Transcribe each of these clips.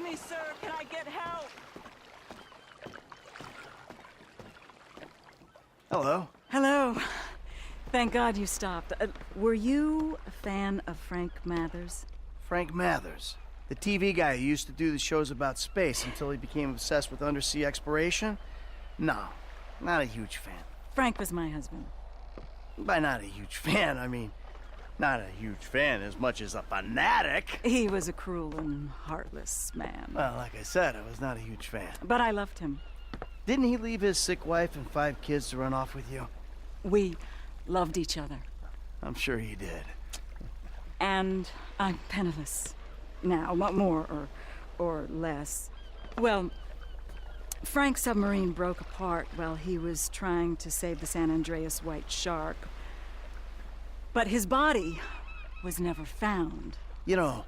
me, sir. Can I get help? Hello. Hello. Thank God you stopped. Were you a fan of Frank Mathers? Frank Mathers. The TV guy who used to do the shows about space until he became obsessed with undersea exploration? No, not a huge fan. Frank was my husband. By not a huge fan, I mean, not a huge fan as much as a fanatic. He was a cruel and heartless man. Well, like I said, I was not a huge fan. But I loved him. Didn't he leave his sick wife and 5 kids to run off with you? We loved each other. I'm sure he did. And I'm penniless. Now, more or less. Well, Frank's submarine broke apart while he was trying to save the San Andreas white shark. But his body was never found. You know,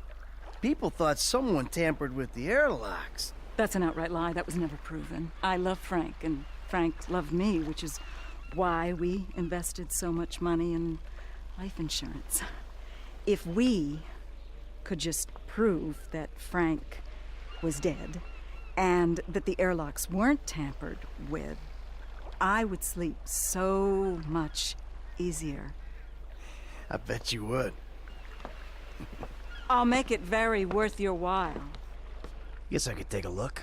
people thought someone tampered with the airlocks. That's an outright lie. That was never proven. I love Frank, and Frank loved me, which is why we invested so much money in life insurance. If we could just prove that Frank was dead and that the airlocks weren't tampered with, I would sleep so much easier. I bet you would. I'll make it very worth your while. Guess I could take a look.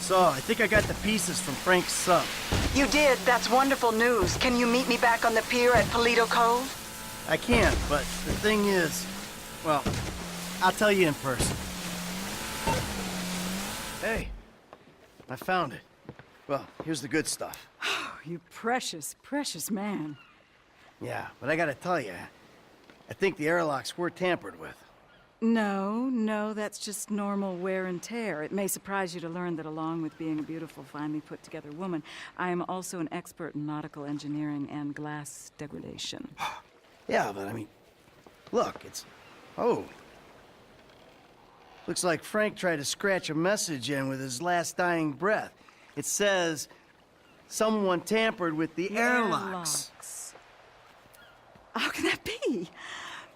So, I think I got the pieces from Frank's sub. You did. That's wonderful news. Can you meet me back on the pier at Polito Cove? I can, but the thing is, well, I'll tell you in person. Hey, I found it. Well, here's the good stuff. Oh, you precious, precious man. Yeah, but I gotta tell you, I think the airlocks were tampered with. No, that's just normal wear and tear. It may surprise you to learn that along with being a beautiful, finely put-together woman, I am also an expert in nautical engineering and glass degradation. Yeah, but I mean, look, it's... Oh. Looks like Frank tried to scratch a message in with his last dying breath. It says, someone tampered with the airlocks. How can that be?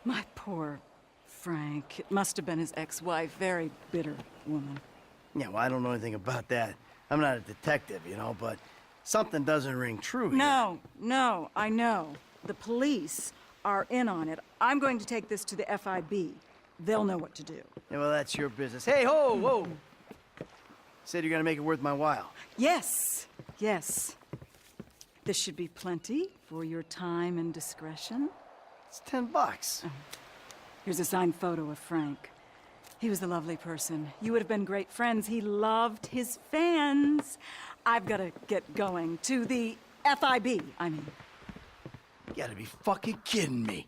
My poor Frank. It must have been his ex-wife. Very bitter woman. Yeah, well, I don't know anything about that. I'm not a detective, you know, but something doesn't ring true here. No, I know. The police are in on it. I'm going to take this to the FIB. They'll know what to do. Yeah, well, that's your business. Hey, whoa! Said you're gonna make it worth my while. Yes. This should be plenty for your time and discretion. It's $10. Here's a signed photo of Frank. He was a lovely person. You would have been great friends. He loved his fans. I've got to get going. To the FIB, I mean. You gotta be fucking kidding me.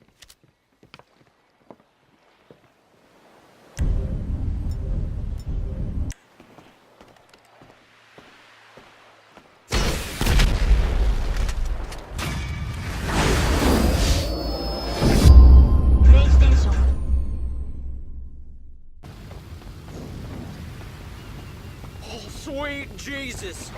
Sweet Jesus!